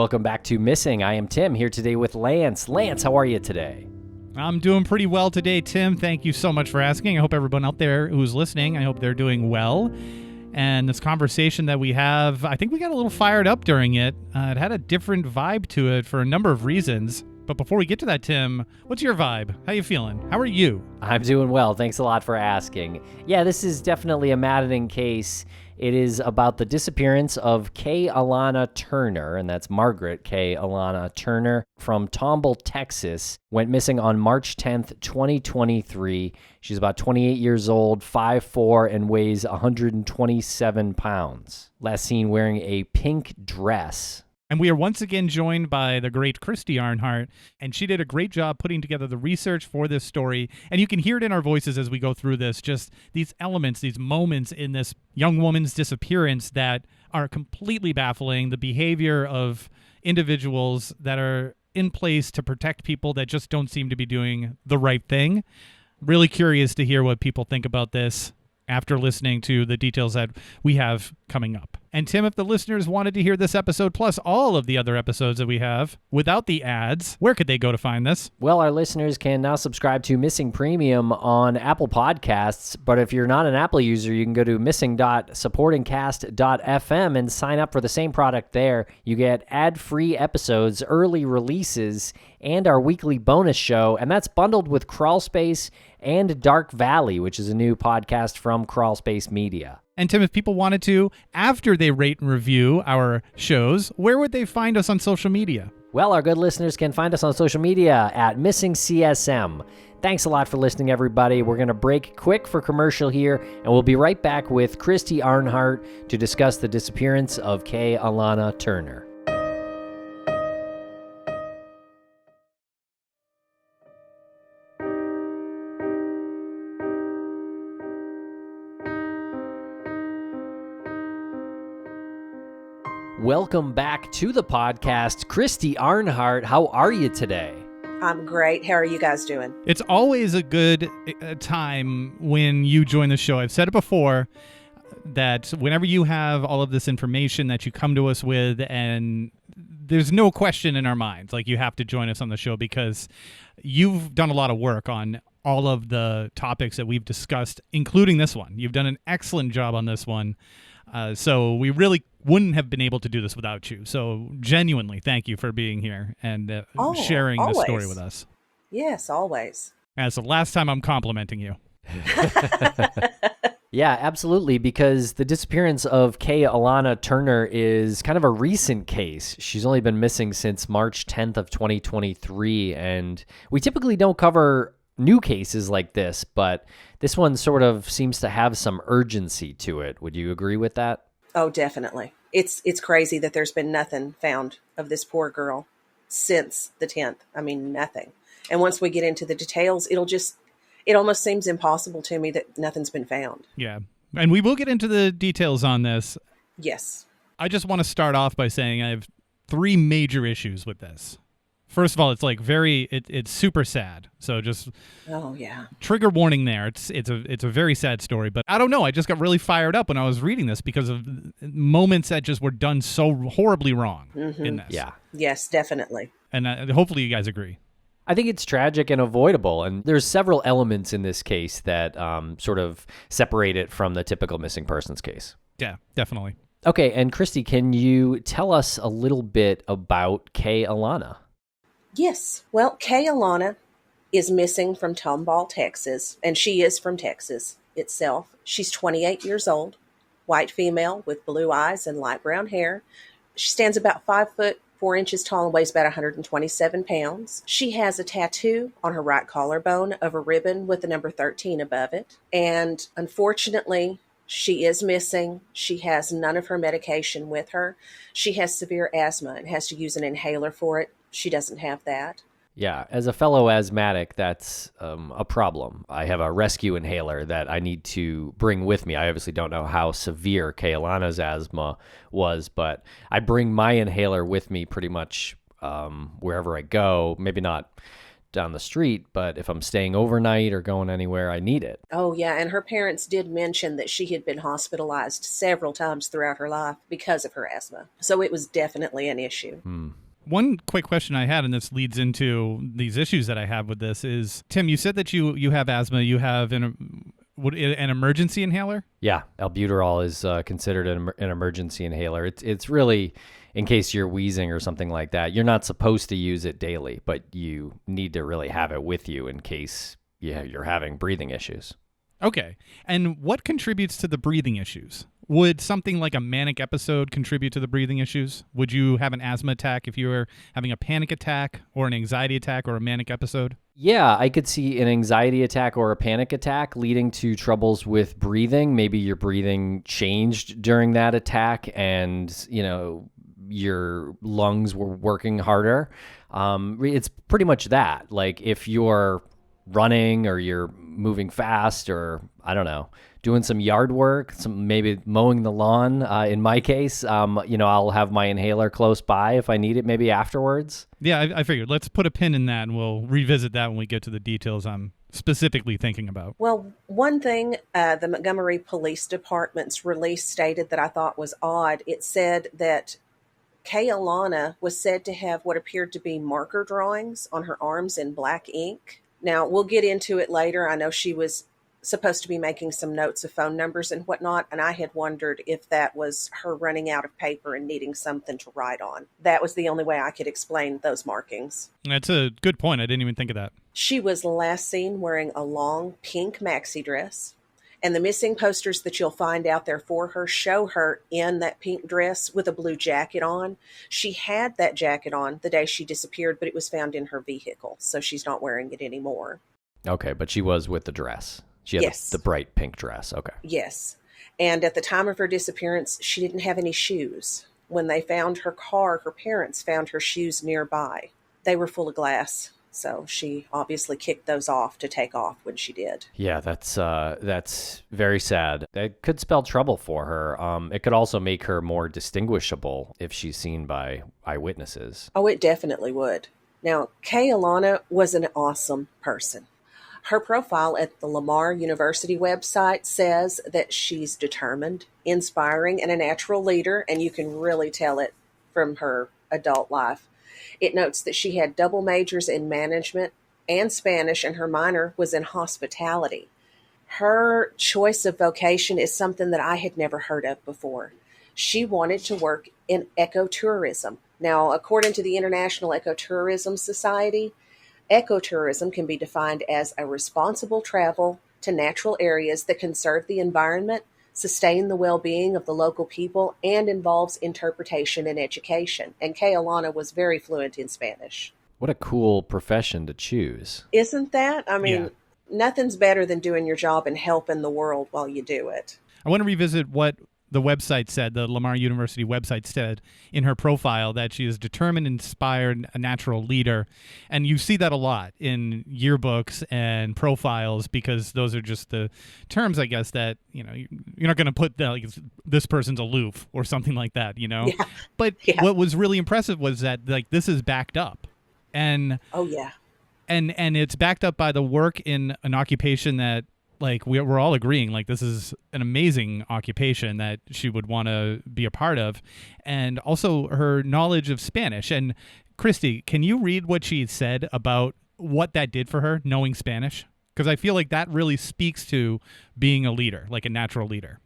Welcome back to Missing. I am Tim, here today with Lance. Lance, how are you today? I'm doing pretty well today, Tim. Thank you so much for asking. I hope everyone out there who's listening, I hope they're doing well. And this conversation that we have, I think we got a little fired up during it. It had a different vibe to it for a number of reasons. But before we get to that, Tim, what's your vibe? How you feeling? How are you? I'm doing well. Thanks a lot for asking. Yeah, this is definitely a maddening case. It is about the disappearance of Kay-Alana Turner, and that's Margaret Kay-Alana Turner from Tomball, Texas. Went missing on March 10th, 2023. She's about 28 years old, 5'4", and weighs 127 pounds. Last seen wearing a pink dress. And we are once again joined by the great Christy Arnhart, and she did a great job putting together the research for this story. And you can hear it in our voices as we go through this, just these elements, these moments in this young woman's disappearance that are completely baffling, the behavior of individuals that are in place to protect people that just don't seem to be doing the right thing. Really curious to hear what people think about this after listening to the details that we have coming up. And Tim, if the listeners wanted to hear this episode plus all of the other episodes that we have without the ads, where could they go to find this? Well, our listeners can now subscribe to Missing Premium on Apple Podcasts, but if you're not an Apple user, you can go to missing.supportingcast.fm and sign up for the same product there. You get ad-free episodes, early releases, and our weekly bonus show, and that's bundled with Crawlspace and Dark Valley, which is a new podcast from Crawlspace Media. And Tim, if people wanted to, after they rate and review our shows, where would they find us on social media? Well, our good listeners can find us on social media at Missing CSM. Thanks a lot for listening, everybody. We're going to break quick for commercial here, and we'll be right back with Christy Arnhart to discuss the disappearance of Kay-Alana Turner. Welcome back to the podcast. Christy Arnhart, how are you today? I'm great. How are you guys doing? It's always a good time when you join the show. I've said it before that whenever you have all of this information that you come to us with, and there's no question in our minds, like you have to join us on the show because you've done a lot of work on all of the topics that we've discussed, including this one. You've done an excellent job on this one. So we really wouldn't have been able to do this without you. So genuinely, thank you for being here and sharing this story with us. Yes, always. And it's the last time I'm complimenting you. Yeah, absolutely, because the disappearance of Kay-Alana Turner is kind of a recent case. She's only been missing since March 10th of 2023, and we typically don't cover new cases like this, but this one sort of seems to have some urgency to it. Would you agree with that? Oh, definitely. It's crazy that there's been nothing found of this poor girl since the 10th. I mean, nothing. And once we get into the details, it almost seems impossible to me that nothing's been found. Yeah. And we will get into the details on this. Yes. I just want to start off by saying I have three major issues with this. First of all, it's like it's super sad. So just trigger warning there. It's a very sad story, but I don't know. I just got really fired up when I was reading this because of moments that just were done so horribly wrong in this. Yeah. Yes, definitely. And hopefully you guys agree. I think it's tragic and avoidable, and there's several elements in this case that sort of separate it from the typical missing persons case. Yeah, definitely. Okay, and Christy, can you tell us a little bit about Kay-Alana? Yes. Well, Kay-Alana is missing from Tomball, Texas, and she is from Texas itself. She's 28 years old, white female with blue eyes and light brown hair. She stands about 5'4" tall and weighs about 127 pounds. She has a tattoo on her right collarbone of a ribbon with the number 13 above it. And unfortunately, she is missing. She has none of her medication with her. She has severe asthma and has to use an inhaler for it. She doesn't have that. Yeah, as a fellow asthmatic, that's a problem. I have a rescue inhaler that I need to bring with me. I obviously don't know how severe Kay-Alana's asthma was, but I bring my inhaler with me pretty much wherever I go. Maybe not down the street, but if I'm staying overnight or going anywhere, I need it. Oh, yeah. And her parents did mention that she had been hospitalized several times throughout her life because of her asthma. So it was definitely an issue. One quick question I had, and this leads into these issues that I have with this, is, Tim, you said that you have asthma. You have an emergency inhaler? Yeah, albuterol is considered an emergency inhaler. It's really in case you're wheezing or something like that. You're not supposed to use it daily, but you need to really have it with you in case you're having breathing issues. Okay. And what contributes to the breathing issues? Would something like a manic episode contribute to the breathing issues? Would you have an asthma attack if you were having a panic attack or an anxiety attack or a manic episode? Yeah, I could see an anxiety attack or a panic attack leading to troubles with breathing. Maybe your breathing changed during that attack and, your lungs were working harder. It's pretty much that. Like if you're running or you're moving fast or, I don't know, doing some yard work, maybe mowing the lawn. In my case, I'll have my inhaler close by if I need it maybe afterwards. Yeah, I figured. Let's put a pin in that and we'll revisit that when we get to the details I'm specifically thinking about. Well, one thing the Montgomery Police Department's release stated that I thought was odd. It said that Kay-Alana was said to have what appeared to be marker drawings on her arms in black ink. Now, we'll get into it later. I know she was supposed to be making some notes of phone numbers and whatnot, and I had wondered if that was her running out of paper and needing something to write on. That was the only way I could explain those markings. That's a good point. I didn't even think of that. She was last seen wearing a long pink maxi dress, and the missing posters that you'll find out there for her show her in that pink dress with a blue jacket on. She had that jacket on the day she disappeared, but it was found in her vehicle, so she's not wearing it anymore. Okay, but she was with the dress. She had Yes. the bright pink dress. Okay. Yes. And at the time of her disappearance, she didn't have any shoes. When they found her car, her parents found her shoes nearby. They were full of glass, so she obviously kicked those off to take off when she did. Yeah, that's very sad. It could spell trouble for her. It could also make her more distinguishable if she's seen by eyewitnesses. Oh, it definitely would. Now, Kay-Alana was an awesome person. Her profile at the Lamar University website says that she's determined, inspiring, and a natural leader, and you can really tell it from her adult life. It notes that she had double majors in management and Spanish, and her minor was in hospitality. Her choice of vocation is something that I had never heard of before. She wanted to work in ecotourism. Now, according to the International Ecotourism Society, ecotourism can be defined as a responsible travel to natural areas that conserve the environment, sustain the well-being of the local people, and involves interpretation and education. And Kay-Alana was very fluent in Spanish. What a cool profession to choose. Isn't that? I mean, Nothing's better than doing your job and helping the world while you do it. I want to revisit what the website said, the Lamar University website said in her profile, that she is determined, inspired, a natural leader. And you see that a lot in yearbooks and profiles because those are just the terms, I guess, that, you're not going to put like this person's aloof or something like that, Yeah. But what was really impressive was that like this is backed up. And oh, yeah. And it's backed up by the work in an occupation that, like, we're all agreeing, like, this is an amazing occupation that she would want to be a part of. And also her knowledge of Spanish. And Christy, can you read what she said about what that did for her, knowing Spanish? Because I feel like that really speaks to being a leader, like a natural leader.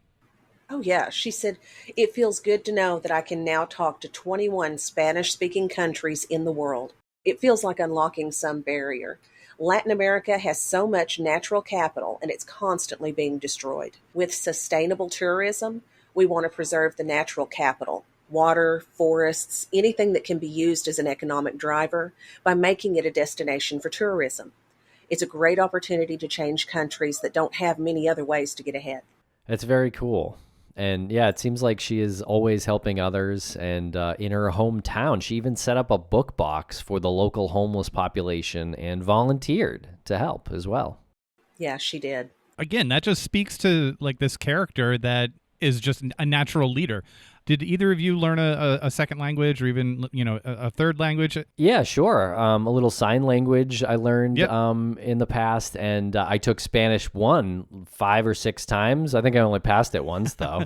Oh, yeah. She said, "It feels good to know that I can now talk to 21 Spanish-speaking countries in the world. It feels like unlocking some barrier. Latin America has so much natural capital, and it's constantly being destroyed. With sustainable tourism, we want to preserve the natural capital, water, forests, anything that can be used as an economic driver by making it a destination for tourism. It's a great opportunity to change countries that don't have many other ways to get ahead." It's very cool. And yeah, it seems like she is always helping others. And in her hometown, she even set up a book box for the local homeless population and volunteered to help as well. Yeah, she did. Again, that just speaks to like this character that is just a natural leader. Did either of you learn a second language or even, a third language? Yeah, sure. A little sign language I learned Yep. in the past, and I took Spanish 5 or 6 times. I think I only passed it once, though.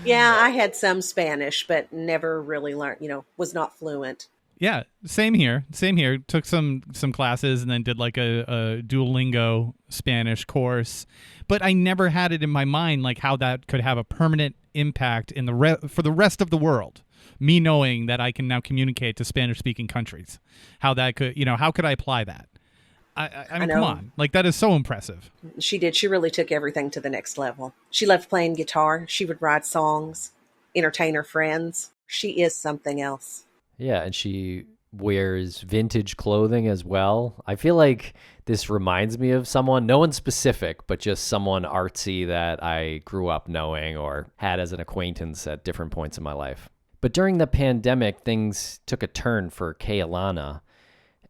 Yeah, I had some Spanish, but never really learned, was not fluent. Yeah, same here. Same here. Took some classes and then did like a Duolingo Spanish course, but I never had it in my mind like how that could have a permanent impact in for the rest of the world. Me knowing that I can now communicate to Spanish-speaking countries, how that could, how could I apply that? I mean, know. come on, like that is so impressive. She did. She really took everything to the next level. She loved playing guitar. She would write songs, entertain her friends. She is something else. Yeah, and she wears vintage clothing as well. I feel like this reminds me of someone, no one specific, but just someone artsy that I grew up knowing or had as an acquaintance at different points in my life. But during the pandemic, things took a turn for Kay-Alana.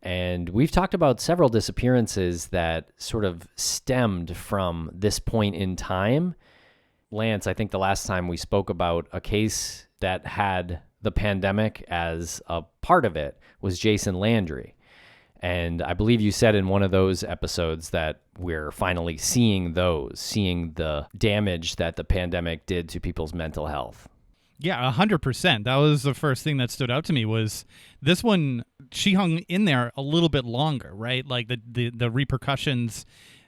And we've talked about several disappearances that sort of stemmed from this point in time. Lance, I think the last time we spoke about a case that had the pandemic as a part of it was Jason Landry. And I believe you said in one of those episodes that we're finally seeing the damage that the pandemic did to people's mental health. Yeah, 100%. That was the first thing that stood out to me was this one, she hung in there a little bit longer, right? Like the repercussions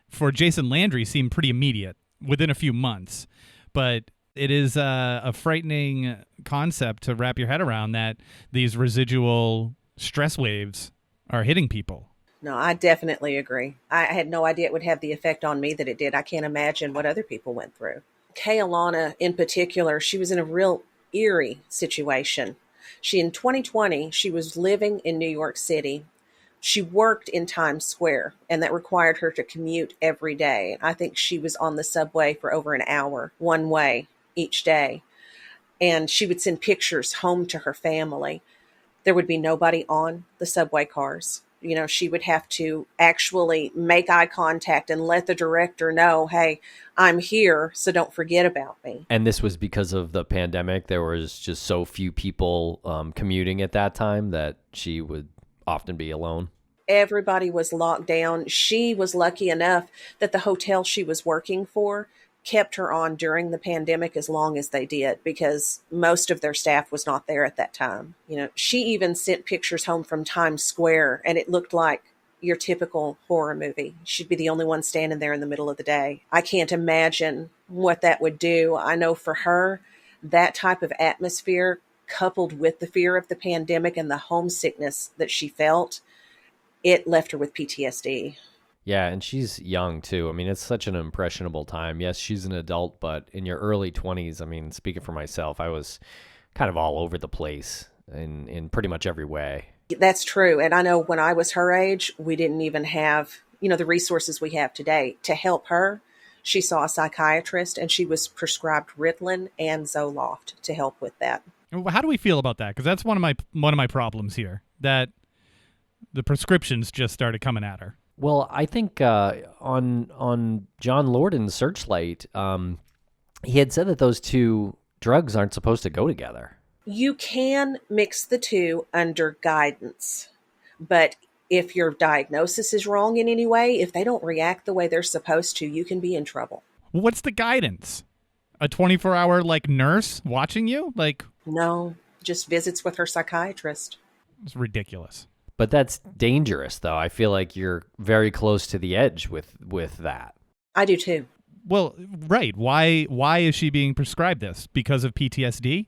for Jason Landry seemed pretty immediate within a few months. But it is a frightening concept to wrap your head around that these residual stress waves are hitting people. No, I definitely agree. I had no idea it would have the effect on me that it did. I can't imagine what other people went through. Kay-Alana in particular, she was in a real eerie situation. In 2020, she was living in New York City. She worked in Times Square, and that required her to commute every day. I think she was on the subway for over an hour, one way each day. And she would send pictures home to her family. There would be nobody on the subway cars. She would have to actually make eye contact and let the director know, hey, I'm here, so don't forget about me. And this was because of the pandemic. There was just so few people commuting at that time that she would often be alone. Everybody was locked down. She was lucky enough that the hotel she was working for kept her on during the pandemic as long as they did, because most of their staff was not there at that time. She even sent pictures home from Times Square, and it looked like your typical horror movie. She'd be the only one standing there in the middle of the day. I can't imagine what that would do. I know for her, that type of atmosphere, coupled with the fear of the pandemic and the homesickness that she felt, it left her with PTSD. Yeah, and she's young too. I mean, it's such an impressionable time. Yes, she's an adult, but in your early 20s, I mean, speaking for myself, I was kind of all over the place in pretty much every way. That's true. And I know when I was her age, we didn't even have, the resources we have today. To help her, she saw a psychiatrist, and she was prescribed Ritalin and Zoloft to help with that. How do we feel about that? Because that's one of my problems here, that the prescriptions just started coming at her. Well, I think on John Lordan's Searchlight, he had said that those two drugs aren't supposed to go together. You can mix the two under guidance, but if your diagnosis is wrong in any way, if they don't react the way they're supposed to, you can be in trouble. What's the guidance? A 24-hour nurse watching you? No, just visits with her psychiatrist. It's ridiculous. But that's dangerous, though. I feel like you're very close to the edge with that. I do too. Well, right. Why is she being prescribed this? Because of PTSD?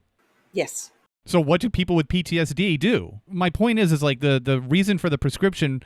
Yes. So what do people with PTSD do? My point is the reason for the prescription,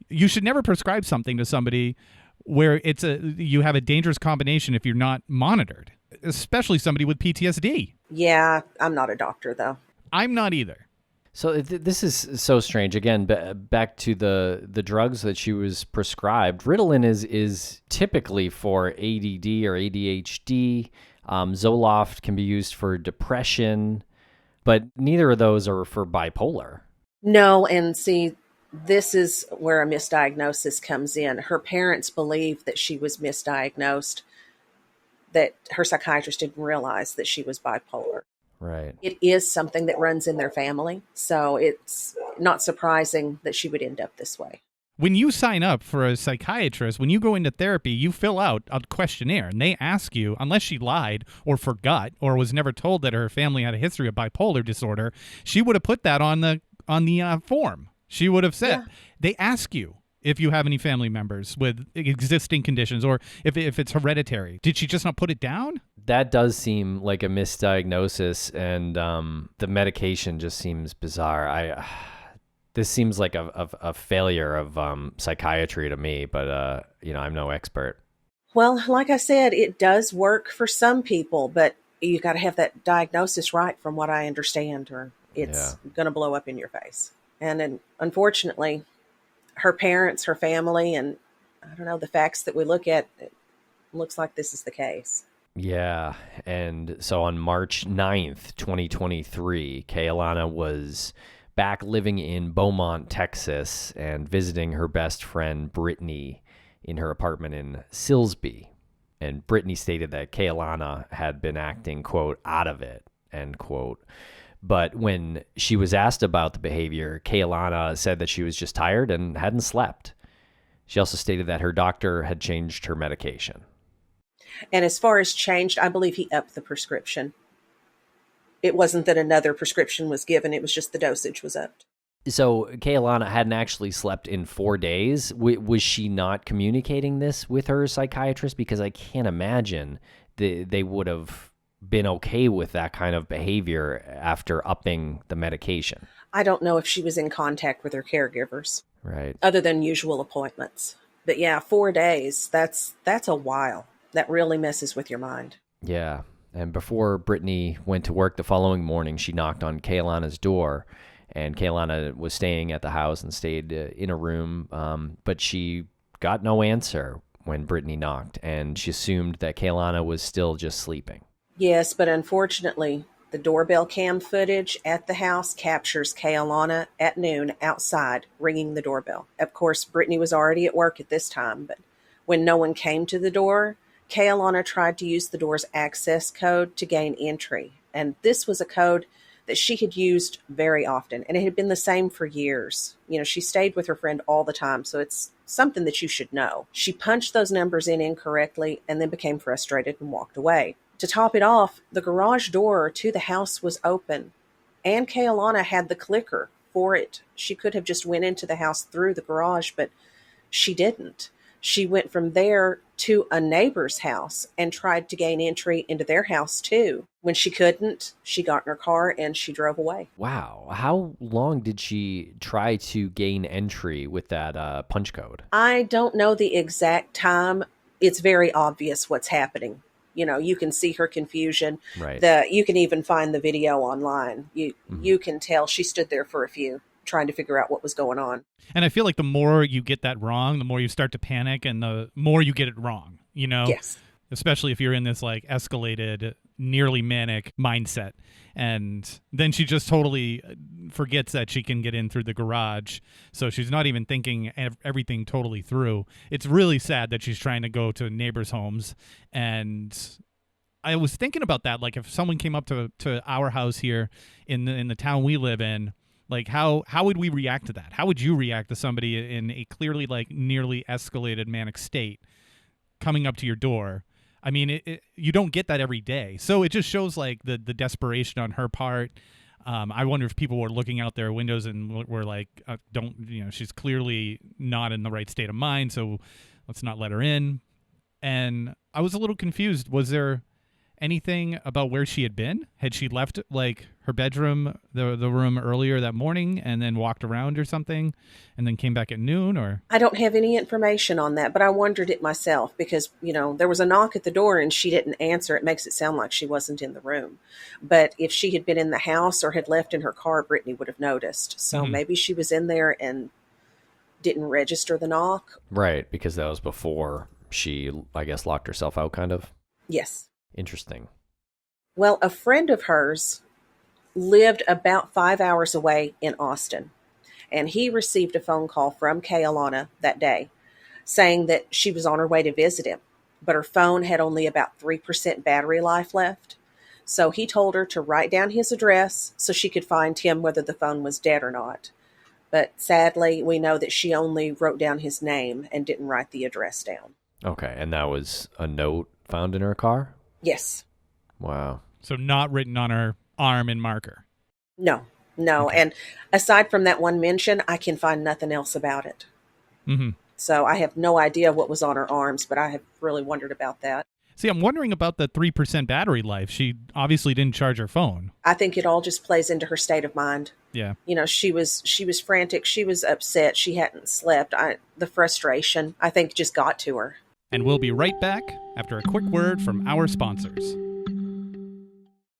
you should never prescribe something to somebody where you have a dangerous combination if you're not monitored, especially somebody with PTSD. Yeah, I'm not a doctor, though. I'm not either. So this is so strange. Again, back to the drugs that she was prescribed. Ritalin is typically for ADD or ADHD. Zoloft can be used for depression, but neither of those are for bipolar. No, and see, this is where a misdiagnosis comes in. Her parents believed that she was misdiagnosed. that her psychiatrist didn't realize that she was bipolar. Right. It is something that runs in their family, so it's not surprising that she would end up this way. When you sign up for a psychiatrist, when you go into therapy, you fill out a questionnaire, and they ask you, unless she lied or forgot or was never told that her family had a history of bipolar disorder, she would have put that on the form. She would have said, They ask you if you have any family members with existing conditions or if it's hereditary. Did she just not put it down? That does seem like a misdiagnosis, and the medication just seems bizarre. This seems like a failure of psychiatry to me, but I'm no expert. Well, like I said, it does work for some people, but you got to have that diagnosis right, from what I understand, or it's going to blow up in your face. And then, unfortunately, her parents, her family, and I don't know, the facts that we look at, it looks like this is the case. Yeah, and so on March 9th, 2023, Kay-Alana was back living in Beaumont, Texas, and visiting her best friend Brittany in her apartment in Silsbee. And Brittany stated that Kay-Alana had been acting, quote, out of it, end quote. But when she was asked about the behavior, Kay-Alana said that she was just tired and hadn't slept. She also stated that her doctor had changed her medication. And as far as changed, I believe he upped the prescription. It wasn't that another prescription was given. It was just the dosage was upped. So Kay-Alana hadn't actually slept in 4 days. Was she not communicating this with her psychiatrist? Because I can't imagine they would have been okay with that kind of behavior after upping the medication. I don't know if she was in contact with her caregivers. Right. Other than usual appointments. But yeah, 4 days, that's a while. That really messes with your mind. Yeah. And before Brittany went to work the following morning, she knocked on Kay-Alana's door, and Kay-Alana was staying at the house and stayed in a room, but she got no answer when Brittany knocked, and she assumed that Kay-Alana was still just sleeping. Yes, but unfortunately, the doorbell cam footage at the house captures Kay-Alana at noon outside ringing the doorbell. Of course, Brittany was already at work at this time, but when no one came to the door, Kay-Alana tried to use the door's access code to gain entry. And this was a code that she had used very often, and it had been the same for years. You know, she stayed with her friend all the time, so it's something that you should know. She punched those numbers in incorrectly and then became frustrated and walked away. To top it off, the garage door to the house was open, and Kay-Alana had the clicker for it. She could have just went into the house through the garage, but she didn't. She went from there to a neighbor's house and tried to gain entry into their house too. When she couldn't, she got in her car and she drove away. Wow. How long did she try to gain entry with that punch code? I don't know the exact time. It's very obvious what's happening. You know, you can see her confusion. Right. You can even find the video online. You can tell she stood there for a few, trying to figure out what was going on. And I feel like the more you get that wrong, the more you start to panic and the more you get it wrong, you know? Yes. Especially if you're in this like escalated, nearly manic mindset. And then she just totally forgets that she can get in through the garage. So she's not even thinking everything totally through. It's really sad that she's trying to go to neighbors' homes. And I was thinking about that. Like if someone came up to our house here in the town we live in, like how would we react to that? How would you react to somebody in a clearly like nearly escalated manic state coming up to your door? I mean, you don't get that every day. So it just shows like the desperation on her part. I wonder if people were looking out their windows and were like, she's clearly not in the right state of mind, so let's not let her in. And I was a little confused. Was there anything about where she had been? Had she left like her bedroom, the room earlier that morning and then walked around or something and then came back at noon? Or I don't have any information on that, but I wondered it myself because, you know, there was a knock at the door and she didn't answer. It makes it sound like she wasn't in the room. But if she had been in the house or had left in her car, Brittany would have noticed. So maybe she was in there and didn't register the knock. Right, because that was before she, I guess, locked herself out kind of. Yes. Interesting. Well, a friend of hers lived about 5 hours away in Austin, and he received a phone call from Kay-Alana that day saying that she was on her way to visit him. but her phone had only about 3% battery life left. So he told her to write down his address so she could find him whether the phone was dead or not. But sadly, we know that she only wrote down his name and didn't write the address down. Okay, and that was a note found in her car? Yes. Wow. So not written on her arm in marker. No. Okay. And aside from that one mention, I can find nothing else about it. Mm-hmm. So I have no idea what was on her arms, but I have really wondered about that. See, I'm wondering about the 3% battery life. She obviously didn't charge her phone. I think it all just plays into her state of mind. Yeah. You know, she was frantic. She was upset. She hadn't slept. The frustration, I think, just got to her. And we'll be right back after a quick word from our sponsors.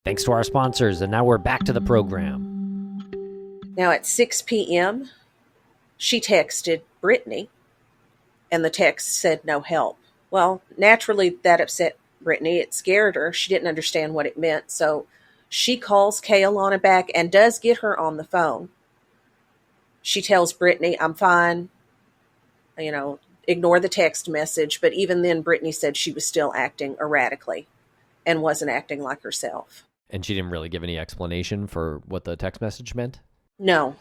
Thanks to our sponsors, and now we're back to the program. Now at 6 p.m., she texted Brittany, and the text said no help. Well, naturally, that upset Brittany. It scared her. She didn't understand what it meant. So she calls Kay-Alana back and does get her on the phone. She tells Brittany, I'm fine. You know, ignore the text message. But even then, Brittany said she was still acting erratically and wasn't acting like herself. And she didn't really give any explanation for what the text message meant? No,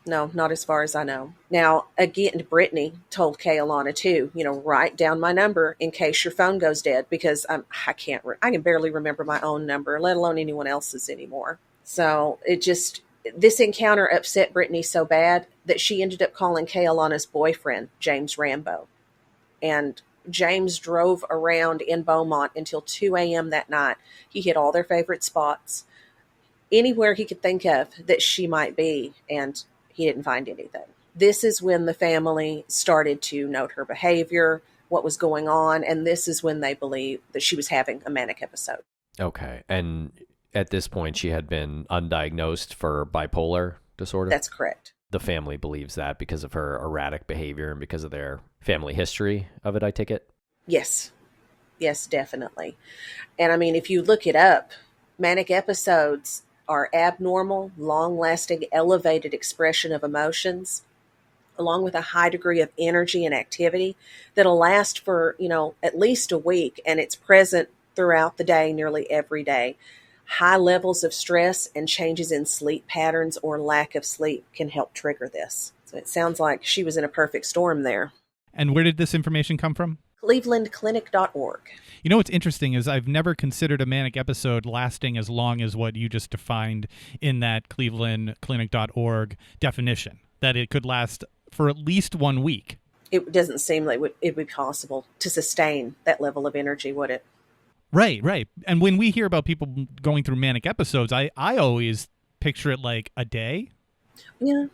not as far as I know. Now, again, Brittany told Kay-Alana too, write down my number in case your phone goes dead, because I can barely remember my own number, let alone anyone else's anymore. So this encounter upset Brittany so bad that she ended up calling Kay-Alana's boyfriend, James Rambo. And James drove around in Beaumont until 2 a.m. that night. He hit all their favorite spots, anywhere he could think of that she might be, and he didn't find anything. This is when the family started to note her behavior, what was going on, and this is when they believed that she was having a manic episode. Okay. And at this point, she had been undiagnosed for bipolar disorder? That's correct. The family believes that because of her erratic behavior and because of their family history of it, I take it? Yes. Yes, definitely. And I mean, if you look it up, manic episodes are abnormal, long-lasting, elevated expression of emotions, along with a high degree of energy and activity that'll last for, at least a week, and it's present throughout the day, nearly every day. High levels of stress and changes in sleep patterns or lack of sleep can help trigger this. So it sounds like she was in a perfect storm there. And where did this information come from? clevelandclinic.org. You know what's interesting is I've never considered a manic episode lasting as long as what you just defined in that clevelandclinic.org definition, that it could last for at least 1 week. It doesn't seem like it would be possible to sustain that level of energy, would it? Right. And when we hear about people going through manic episodes, I always picture it like a day. Yeah.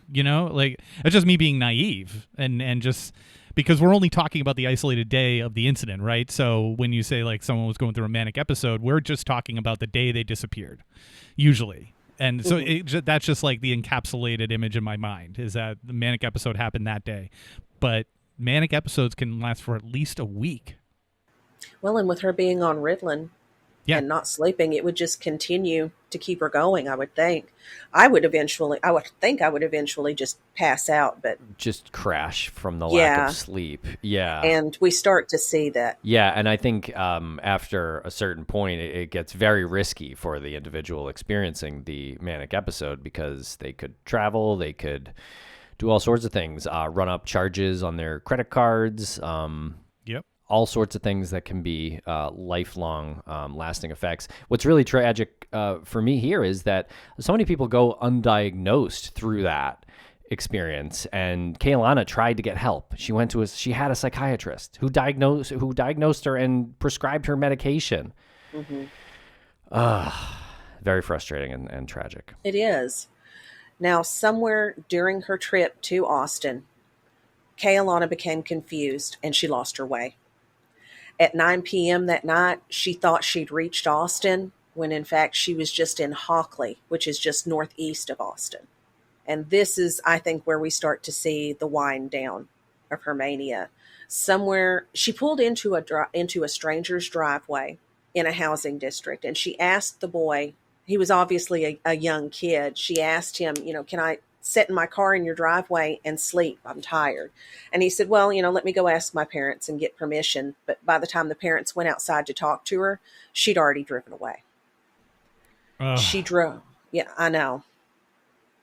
Like it's just me being naive and just because we're only talking about the isolated day of the incident, right? So when you say like someone was going through a manic episode, we're just talking about the day they disappeared, usually. And so that's just like the encapsulated image in my mind is that the manic episode happened that day. But manic episodes can last for at least a week. Well, and with her being on Ritalin and not sleeping, it would just continue to keep her going, I would think. I would think I would eventually just pass out, but just crash from the lack of sleep. Yeah. And we start to see that. Yeah, and I think after a certain point, it gets very risky for the individual experiencing the manic episode because they could travel, they could do all sorts of things, run up charges on their credit cards, all sorts of things that can be lifelong lasting effects. What's really tragic for me here is that so many people go undiagnosed through that experience. And Kay-Alana tried to get help. She had a psychiatrist who diagnosed her and prescribed her medication. Mm-hmm. Very frustrating and tragic. It is. Now, somewhere during her trip to Austin, Kay-Alana became confused and she lost her way. At 9 p.m. that night, she thought she'd reached Austin, when in fact she was just in Hockley, which is just northeast of Austin. And this is, I think, where we start to see the wind down of her mania. Somewhere, she pulled into a stranger's driveway in a housing district, and she asked the boy, he was obviously a young kid, she asked him, can I sit in my car in your driveway and sleep. I'm tired. And he said, well, let me go ask my parents and get permission. But by the time the parents went outside to talk to her, she'd already driven away. Ugh. She drove. Yeah, I know.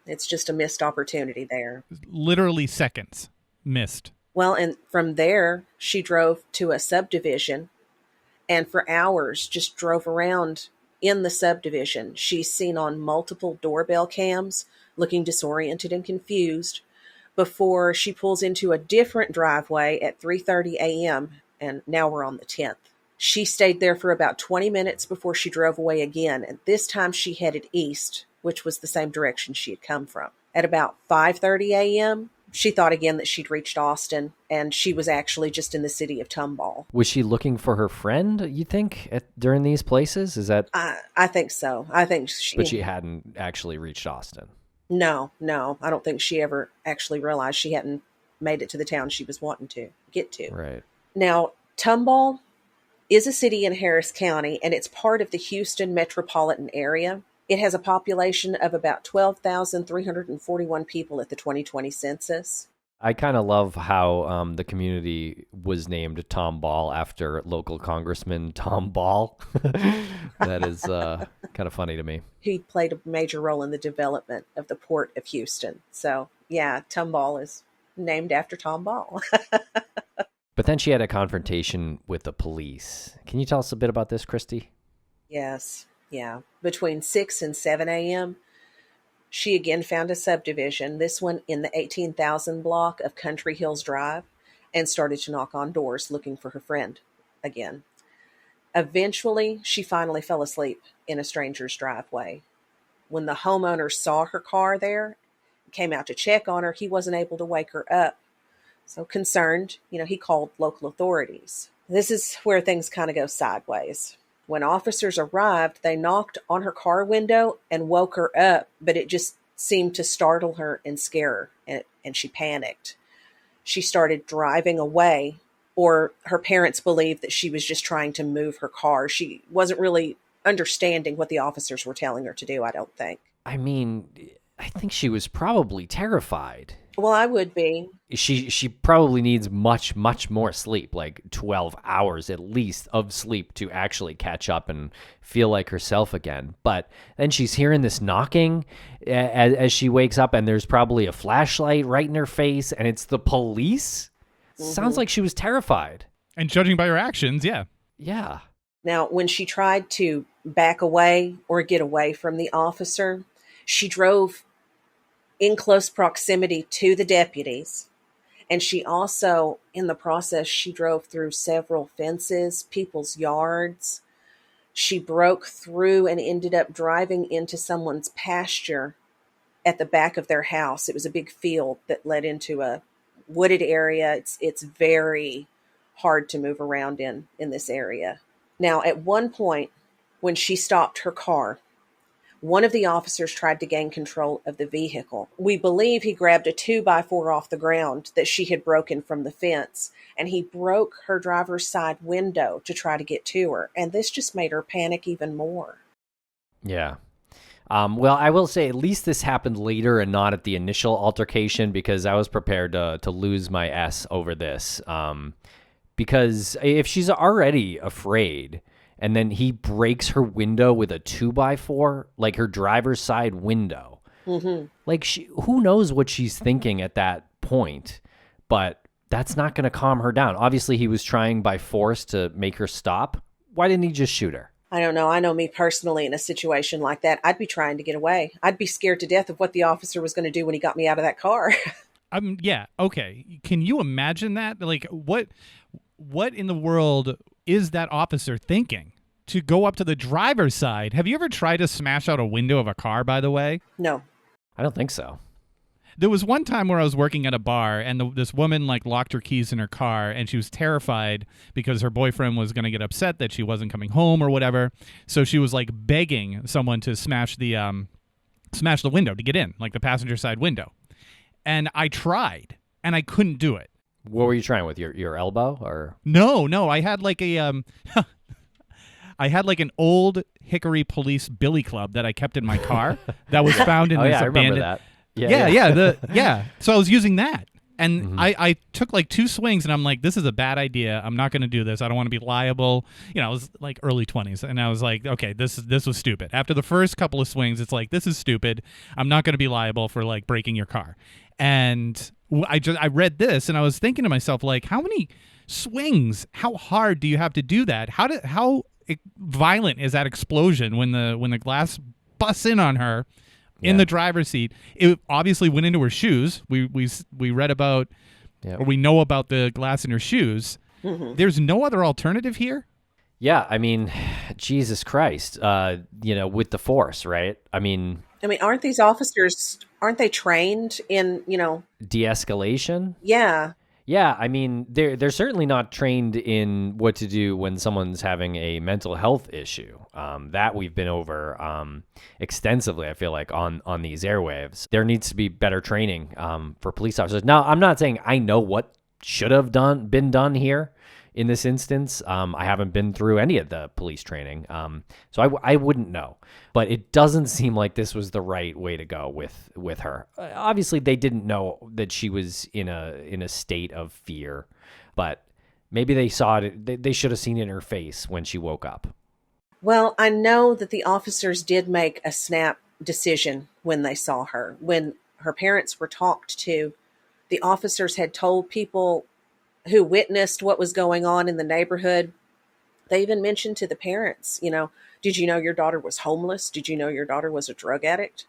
It's just a missed opportunity there. Literally seconds missed. Well, and from there, she drove to a subdivision and for hours just drove around in the subdivision. She's seen on multiple doorbell cams, looking disoriented and confused, before she pulls into a different driveway at 3:30 a.m., and now we're on the 10th. She stayed there for about 20 minutes before she drove away again, and this time she headed east, which was the same direction she had come from. At about 5:30 a.m., she thought again that she'd reached Austin, and she was actually just in the city of Tomball. Was she looking for her friend, you think, during these places? Is that... I think so. I think she... But she hadn't actually reached Austin. No. I don't think she ever actually realized she hadn't made it to the town she was wanting to get to. Right. Now, Tomball is a city in Harris County, and it's part of the Houston metropolitan area. It has a population of about 12,341 people at the 2020 census. I kind of love how the community was named Tomball after local Congressman Tomball. That is kind of funny to me. He played a major role in the development of the port of Houston. So, yeah, Tomball is named after Tomball. But then she had a confrontation with the police. Can you tell us a bit about this, Christy? Yes. Yeah. Between 6 and 7 a.m., she again found a subdivision, this one in the 18,000 block of Country Hills Drive, and started to knock on doors looking for her friend again. Eventually, she finally fell asleep in a stranger's driveway. When the homeowner saw her car there, came out to check on her, he wasn't able to wake her up. So concerned, he called local authorities. This is where things kind of go sideways. When officers arrived, they knocked on her car window and woke her up, but it just seemed to startle her and scare her, and she panicked. She started driving away, or her parents believed that she was just trying to move her car. She wasn't really understanding what the officers were telling her to do, I don't think. I mean, I think she was probably terrified. Well, I would be. She probably needs much, much more sleep, like 12 hours at least of sleep to actually catch up and feel like herself again. But then she's hearing this knocking as she wakes up, and there's probably a flashlight right in her face, and it's the police? Mm-hmm. Sounds like she was terrified. And judging by her actions, yeah. Yeah. Now, when she tried to back away or get away from the officer, she drove in close proximity to the deputies. And she also, in the process, she drove through several fences, people's yards. She broke through and ended up driving into someone's pasture at the back of their house. It was a big field that led into a wooded area. It's very hard to move around in this area. Now, at one point, when she stopped her car, one of the officers tried to gain control of the vehicle. We believe he grabbed a 2x4 off the ground that she had broken from the fence, and he broke her driver's side window to try to get to her. And this just made her panic even more. Yeah. Well, I will say at least this happened later and not at the initial altercation, because I was prepared to lose my S over this. Because if she's already afraid, and then he breaks her window with a 2x4, like her driver's side window. Mm-hmm. Like, who knows what she's thinking at that point, but that's not going to calm her down. Obviously, he was trying by force to make her stop. Why didn't he just shoot her? I don't know. I know me personally in a situation like that, I'd be trying to get away. I'd be scared to death of what the officer was going to do when he got me out of that car. Yeah, okay. Can you imagine that? Like, what in the world is that officer thinking to go up to the driver's side? Have you ever tried to smash out a window of a car, by the way? No. I don't think so. There was one time where I was working at a bar, and this woman locked her keys in her car, and she was terrified because her boyfriend was going to get upset that she wasn't coming home or whatever. So she was begging someone to smash the window to get in, like the passenger side window. And I tried, and I couldn't do it. What were you trying with your elbow or? No. I had I had an old Hickory Police billy club that I kept in my car that was found in this I remember abandoned. that. So I was using that. And Mm-hmm. I took like 2 swings and I'm like, this is a bad idea. I'm not going to do this. I don't want to be liable. I was like early 20s and I was like, okay, this was stupid. After the first couple of swings, it's like, this is stupid. I'm not going to be liable for like breaking your car. And I read this and I was thinking to myself, like, how many swings, how hard do you have to do that? How violent is that explosion when the glass busts in on her? In the driver's seat? It obviously went into her shoes. We read about, or we know about the glass in her shoes. Mm-hmm. There's no other alternative here. Yeah, I mean, Jesus Christ, with the force, right? I mean, aren't these officers, aren't they trained in, de-escalation? Yeah. Yeah, I mean, they're certainly not trained in what to do when someone's having a mental health issue. That we've been over extensively, I feel like, on these airwaves. There needs to be better training for police officers. Now, I'm not saying I know what should have been done here in this instance. I haven't been through any of the police training, so I wouldn't know. But it doesn't seem like this was the right way to go with her. Obviously, they didn't know that she was in a state of fear, but maybe they saw it. They should have seen it in her face when she woke up. Well, I know that the officers did make a snap decision when they saw her. When her parents were talked to, the officers had told people who witnessed what was going on in the neighborhood. They even mentioned to the parents, did you know your daughter was homeless? Did you know your daughter was a drug addict?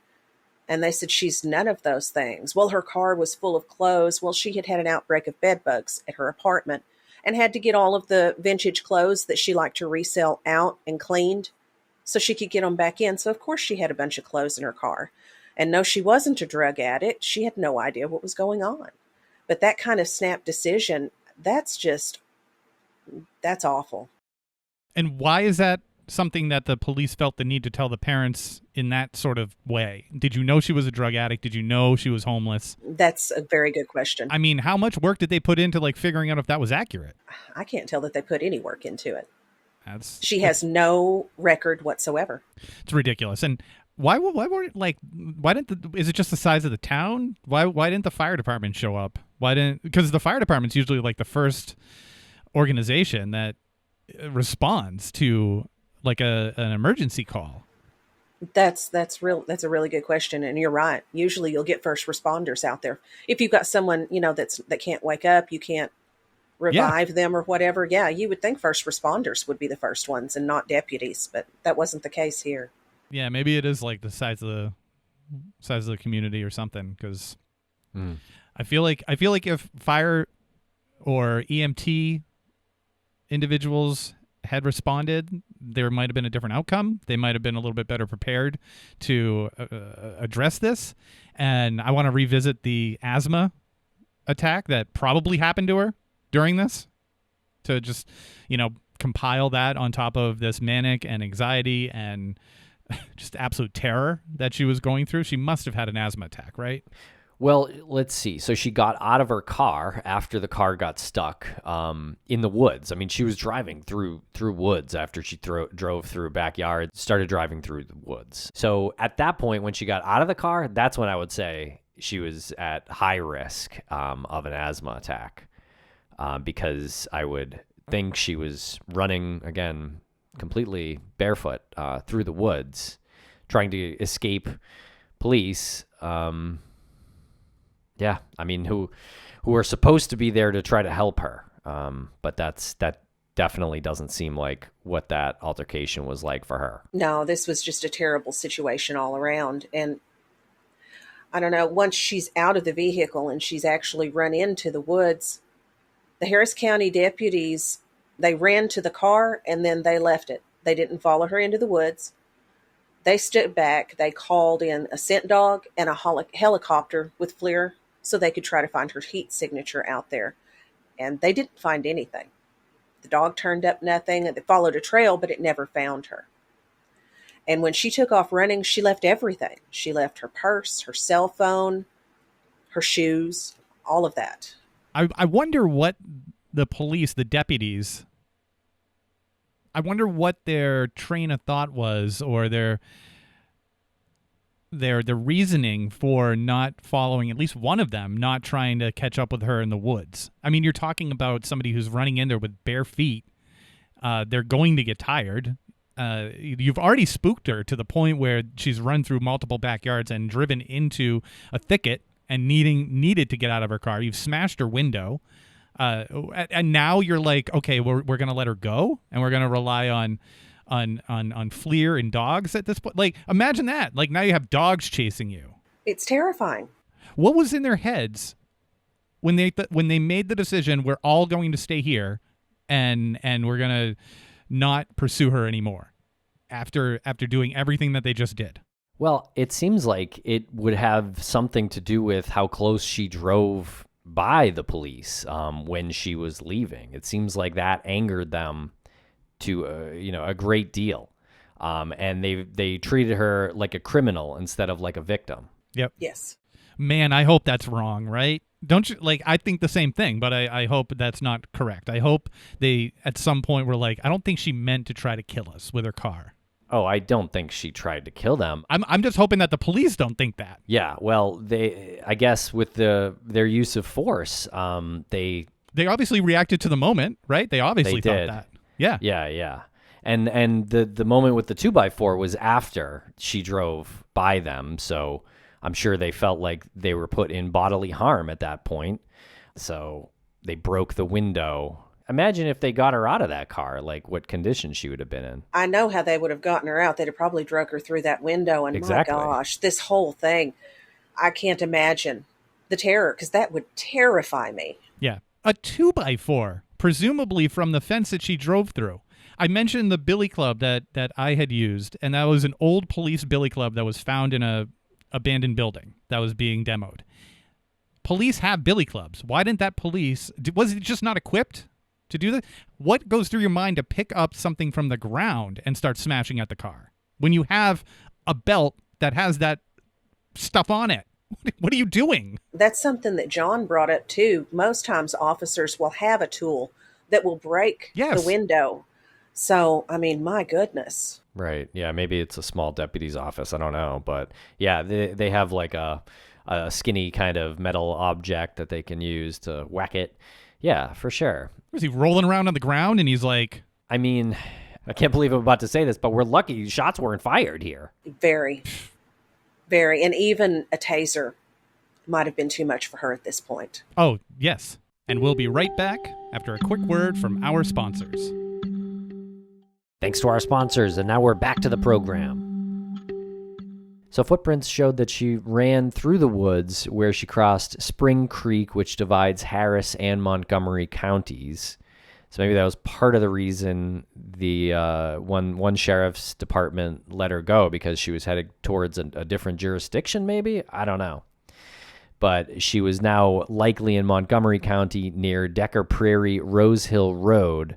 And they said she's none of those things. Well, her car was full of clothes. Well, she had an outbreak of bed bugs at her apartment and had to get all of the vintage clothes that she liked to resell out and cleaned so she could get them back in. So, of course, she had a bunch of clothes in her car. And no, she wasn't a drug addict. She had no idea what was going on. But that kind of snap decision, that's awful. And why is that something that the police felt the need to tell the parents in that sort of way? Did you know she was a drug addict? Did you know she was homeless? That's a very good question. I mean, how much work did they put into like figuring out if that was accurate? I can't tell that they put any work into it. She That's has no record whatsoever. It's ridiculous. And why didn't is it just the size of the town? Why didn't the fire department show up? Because the fire department's usually like the first organization that responds to like an emergency call. That's a really good question, and you're right. Usually you'll get first responders out there. If you've got someone, that can't wake up, you can't revive them or whatever. Yeah, you would think first responders would be the first ones and not deputies, but that wasn't the case here. Yeah, maybe it is like the size of the community or something, because I feel like if fire or EMT individuals had responded, there might have been a different outcome. They might have been a little bit better prepared to address this. And I want to revisit the asthma attack that probably happened to her during this, to just, compile that on top of this manic and anxiety and just absolute terror that she was going through. She must have had an asthma attack, right? Well, let's see. So she got out of her car after the car got stuck in the woods. I mean, she was driving through woods after she drove through a backyard, started driving through the woods. So at that point, when she got out of the car, that's when I would say she was at high risk of an asthma attack, because I would think she was running, again, completely barefoot through the woods, trying to escape police. Yeah, I mean, who are supposed to be there to try to help her. But that definitely doesn't seem like what that altercation was like for her. No, this was just a terrible situation all around. And I don't know, once she's out of the vehicle and she's actually run into the woods, the Harris County deputies, they ran to the car and then they left it. They didn't follow her into the woods. They stood back. They called in a scent dog and a helicopter with FLIR so they could try to find her heat signature out there. And they didn't find anything. The dog turned up nothing. They followed a trail, but it never found her. And when she took off running, she left everything. She left her purse, her cell phone, her shoes, all of that. I wonder what the police, the deputies, I wonder what their train of thought was, or their reasoning for not following, at least one of them, not trying to catch up with her in the woods. I mean, you're talking about somebody who's running in there with bare feet. They're going to get tired. You've already spooked her to the point where she's run through multiple backyards and driven into a thicket and needed to get out of her car. You've smashed her window. And now you're like, okay, we're going to let her go, and we're going to rely on Fleer and dogs at this point. Like, imagine that. Like, now you have dogs chasing you. It's terrifying. What was in their heads when they made the decision, we're all going to stay here and we're going to not pursue her anymore after doing everything that they just did? Well, it seems like it would have something to do with how close she drove by the police when she was leaving. It seems like that angered them to a great deal, and they treated her like a criminal instead of like a victim. Yep. Yes. Man, I hope that's wrong, right? Don't you? Like, I think the same thing, but I hope that's not correct. I hope they at some point were like, I don't think she meant to try to kill us with her car. Oh, I don't think she tried to kill them. I'm just hoping that the police don't think that. Yeah, well, I guess with their use of force, they obviously reacted to the moment, right? They obviously thought did. that. Yeah. Yeah. And the moment with the 2x4 was after she drove by them, so I'm sure they felt like they were put in bodily harm at that point. So they broke the window. Imagine if they got her out of that car, like what condition she would have been in. I know how they would have gotten her out. They'd have probably drug her through that window. And Exactly. My gosh, this whole thing, I can't imagine the terror, because that would terrify me. Yeah. A 2x4, presumably from the fence that she drove through. I mentioned the billy club that I had used, and that was an old police billy club that was found in a abandoned building that was being demoed. Police have billy clubs. Why didn't that police... Was it just not equipped to do that? What goes through your mind to pick up something from the ground and start smashing at the car when you have a belt that has that stuff on it? What are you doing? That's something that John brought up too. Most times officers will have a tool that will break the window. So, I mean, my goodness. Right. Yeah, maybe it's a small deputy's office. I don't know. But yeah, they have like a skinny kind of metal object that they can use to whack it. Yeah, for sure. Was he rolling around on the ground and he's like... I mean, I can't believe I'm about to say this, but we're lucky shots weren't fired here. Very. Very. And even a taser might have been too much for her at this point. Oh, yes. And we'll be right back after a quick word from our sponsors. Thanks to our sponsors, and now we're back to the program. So footprints showed that she ran through the woods where she crossed Spring Creek, which divides Harris and Montgomery counties. So maybe that was part of the reason the one sheriff's department let her go, because she was headed towards a different jurisdiction, maybe? I don't know. But she was now likely in Montgomery County near Decker Prairie Rose Hill Road,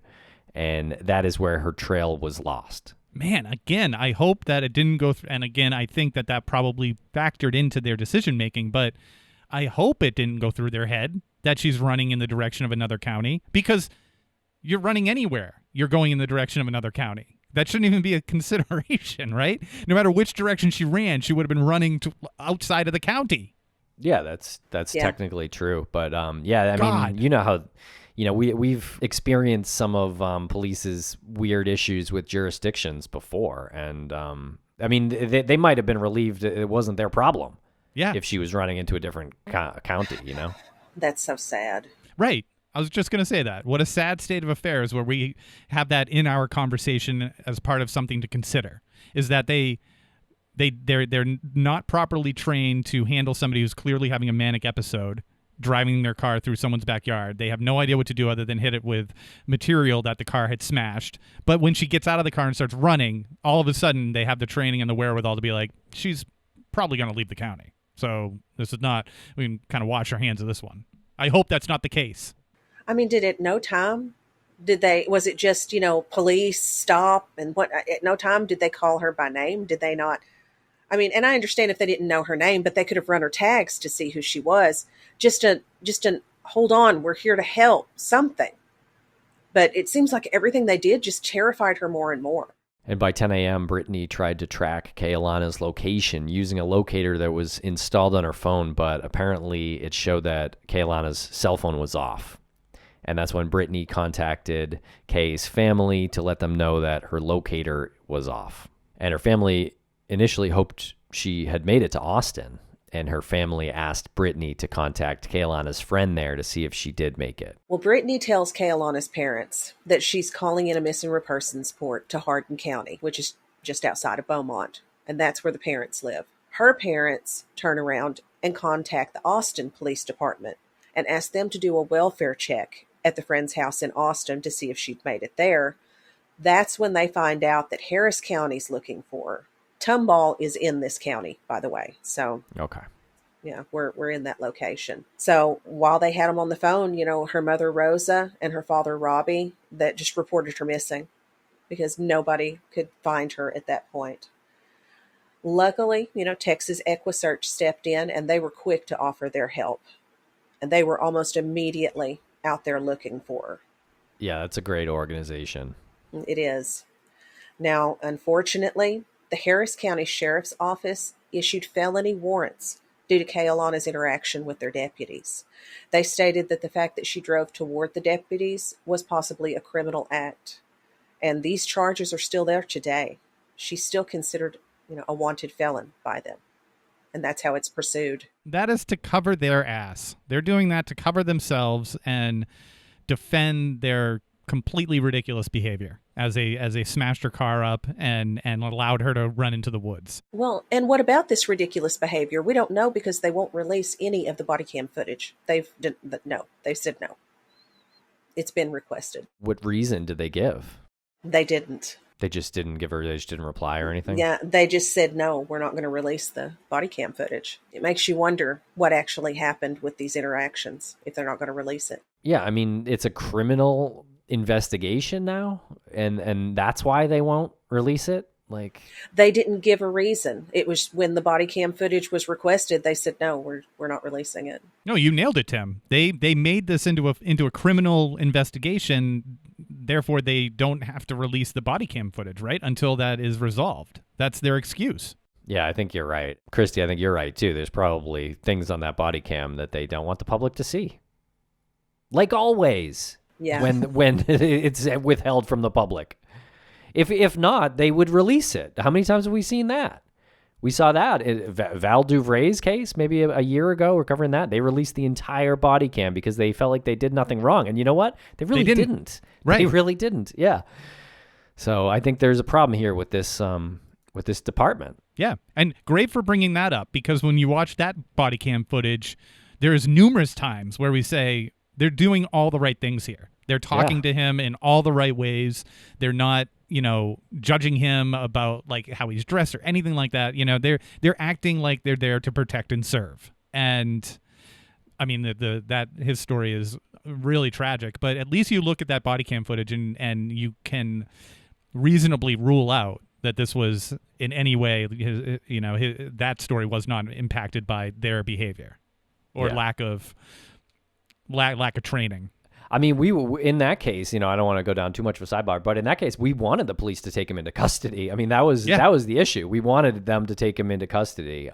and that is where her trail was lost. Man, again, I hope that it didn't go through. And again, I think that probably factored into their decision making, but I hope it didn't go through their head that she's running in the direction of another county, because you're running anywhere. You're going in the direction of another county. That shouldn't even be a consideration, right? No matter which direction she ran, she would have been running outside of the county. Yeah, that's technically true. But yeah, I mean, you know how... we've experienced some of police's weird issues with jurisdictions before, and I mean, they might have been relieved it wasn't their problem. Yeah, if she was running into a different county, That's so sad. Right. I was just going to say that. What a sad state of affairs where we have that in our conversation as part of something to consider, is that they're not properly trained to handle somebody who's clearly having a manic episode, driving their car through someone's backyard. They have no idea what to do other than hit it with material that the car had smashed. But when she gets out of the car and starts running, all of a sudden they have the training and the wherewithal to be like, she's probably going to leave the county. So this is not, we can kind of wash our hands of this one. I hope that's not the case. I mean, at no time was it just, police stop, and at no time did they call her by name? Did they not? I mean, and I understand if they didn't know her name, but they could have run her tags to see who she was. Just an hold on, we're here to help, something. But it seems like everything they did just terrified her more and more. And by 10 a.m., Brittany tried to track Kay-Alana's location using a locator that was installed on her phone, but apparently it showed that Kay-Alana's cell phone was off. And that's when Brittany contacted Kay's family to let them know that her locator was off. And her family initially hoped she had made it to Austin, and her family asked Brittany to contact Kay-Alana's friend there to see if she did make it. Well, Brittany tells Kay-Alana's parents that she's calling in a missing persons report to Hardin County, which is just outside of Beaumont, and that's where the parents live. Her parents turn around and contact the Austin Police Department and ask them to do a welfare check at the friend's house in Austin to see if she'd made it there. That's when they find out that Harris County's looking for her. Tomball is in this county, by the way. So, okay. Yeah, we're in that location. So while they had them on the phone, her mother, Rosa, and her father, Robbie, that just reported her missing because nobody could find her at that point. Luckily, Texas EquiSearch stepped in and they were quick to offer their help. And they were almost immediately out there looking for her. Yeah, that's a great organization. It is. Now, unfortunately, the Harris County Sheriff's Office issued felony warrants due to Kay-Alana's interaction with their deputies. They stated that the fact that she drove toward the deputies was possibly a criminal act. And these charges are still there today. She's still considered, a wanted felon by them. And that's how it's pursued. That is to cover their ass. They're doing that to cover themselves and defend their completely ridiculous behavior as they smashed her car up and allowed her to run into the woods. Well, and what about this ridiculous behavior? We don't know because they won't release any of the body cam footage. They said no. It's been requested. What reason did they give? They didn't. They just didn't reply or anything? Yeah, they just said, no, we're not going to release the body cam footage. It makes you wonder what actually happened with these interactions if they're not going to release it. Yeah, I mean, it's a criminal investigation now, and that's why they won't release it? Like, they didn't give a reason. It was when the body cam footage was requested, they said, no, we're not releasing it. No, you nailed it, Tim. They made this into a criminal investigation. Therefore, they don't have to release the body cam footage, right? Until that is resolved. That's their excuse. Yeah, I think you're right. Christy, I think you're right, too. There's probably things on that body cam that they don't want the public to see. Like always. Yeah. When it's withheld from the public. If not, they would release it. How many times have we seen that? We saw that in Val Duvray's case maybe a year ago. We're covering that. They released the entire body cam because they felt like they did nothing wrong. And you know what? They really didn't. Right. They really didn't. Yeah. So I think there's a problem here with this department. Yeah. And great for bringing that up, because when you watch that body cam footage, there's numerous times where we say they're doing all the right things here. They're talking to him in all the right ways. They're not, judging him about like how he's dressed or anything like that. They're acting like they're there to protect and serve. And I mean, that his story is really tragic, but at least you look at that body cam footage and you can reasonably rule out that this was in any way, that story was not impacted by their behavior or lack of training. I mean, in that case, I don't want to go down too much of a sidebar, but in that case, we wanted the police to take him into custody. I mean, that was the issue. We wanted them to take him into custody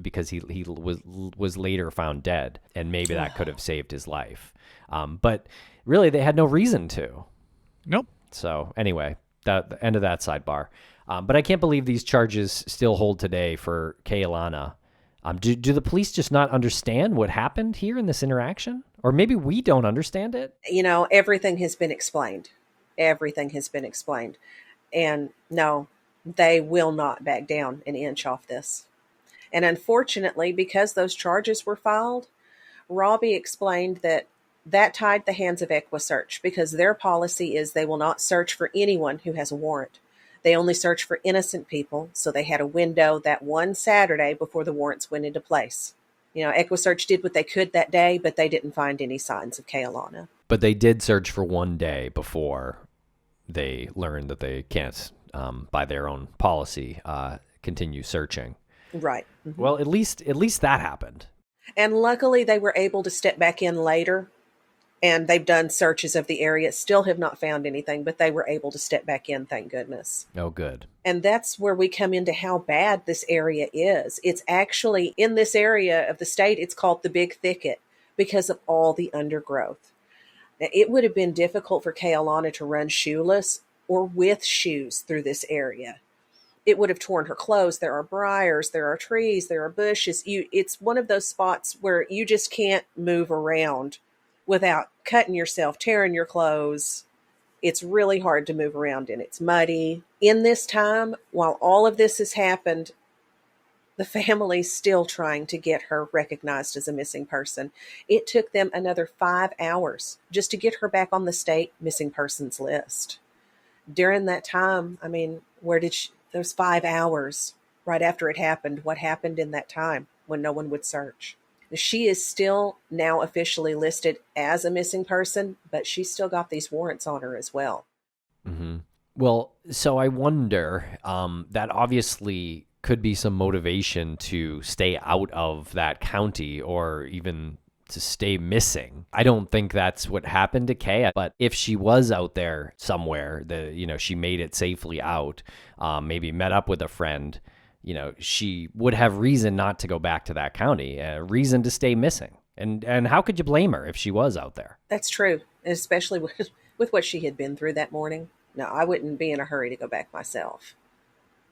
because he was later found dead, and maybe that could have saved his life. But really, they had no reason to. Nope. So anyway, the end of that sidebar. But I can't believe these charges still hold today for Kay-Alana. Do the police just not understand what happened here in this interaction? Or maybe we don't understand it? Everything has been explained. Everything has been explained. And no, they will not back down an inch off this. And unfortunately, because those charges were filed, Robbie explained that tied the hands of EquiSearch, because their policy is they will not search for anyone who has a warrant. They only search for innocent people, so they had a window that one Saturday before the warrants went into place. EquiSearch did what they could that day, but they didn't find any signs of Kay-Alana. But they did search for one day before they learned that they can't, by their own policy, continue searching. Right. Mm-hmm. Well, at least that happened. And luckily, they were able to step back in later And they've done searches of the area, still have not found anything, but they were able to step back in, thank goodness. Oh, good. And that's where we come into how bad this area is. It's actually, in this area of the state, it's called the Big Thicket because of all the undergrowth. Now, it would have been difficult for Kay-Alana to run shoeless or with shoes through this area. It would have torn her clothes. There are briars, there are trees, there are bushes. It's one of those spots where you just can't move around without cutting yourself, tearing your clothes. It's really hard to move around in. It's muddy. In this time, while all of this has happened, the family's still trying to get her recognized as a missing person. It took them another 5 hours just to get her back on the state missing persons list. During that time, I mean, those 5 hours right after it happened, what happened in that time when no one would search? She is still now officially listed as a missing person, but she's still got these warrants on her as well. Mm-hmm. Well, so I wonder, that obviously could be some motivation to stay out of that county or even to stay missing. I don't think that's what happened to Kay, but if she was out there somewhere, she made it safely out, maybe met up with a friend, she would have reason not to go back to that county, reason to stay missing. And how could you blame her if she was out there? That's true, especially with what she had been through that morning. No, I wouldn't be in a hurry to go back myself.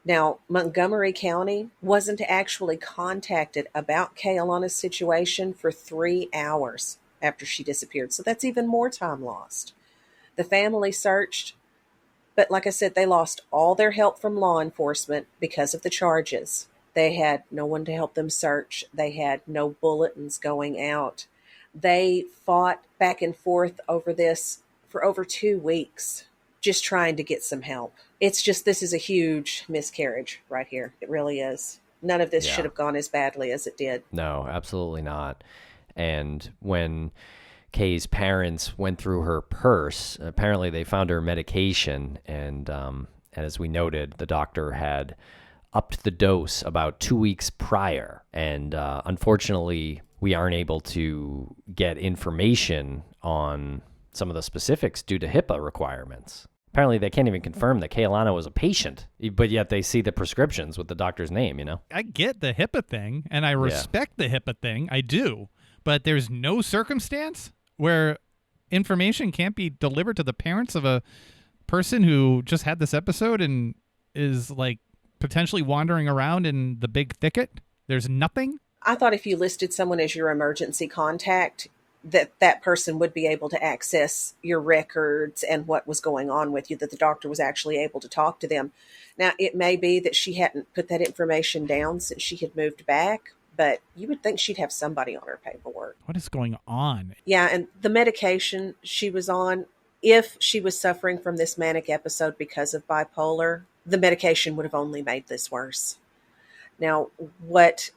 Now, Montgomery County wasn't actually contacted about Kay-Alana's situation for 3 hours after she disappeared, so that's even more time lost. The family searched, but like I said, they lost all their help from law enforcement because of the charges. They had no one to help them search. They had no bulletins going out. They fought back and forth over this for over 2 weeks, just trying to get some help. It's just, this is a huge miscarriage right here. It really is. None of this should have gone as badly as it did. No, absolutely not. And when Kay's parents went through her purse, apparently they found her medication. And as we noted, the doctor had upped the dose about 2 weeks prior. And unfortunately, we aren't able to get information on some of the specifics due to HIPAA requirements. Apparently, they can't even confirm that Kay-Alana was a patient, but yet they see the prescriptions with the doctor's name, I get the HIPAA thing, and I respect the HIPAA thing. I do. But there's no circumstance where information can't be delivered to the parents of a person who just had this episode and is, potentially wandering around in the big thicket. There's nothing? I thought if you listed someone as your emergency contact, that person would be able to access your records and what was going on with you, that the doctor was actually able to talk to them. Now, it may be that she hadn't put that information down since she had moved back, but you would think she'd have somebody on her paperwork. What is going on? Yeah, and the medication she was on, if she was suffering from this manic episode because of bipolar, the medication would have only made this worse. Now, what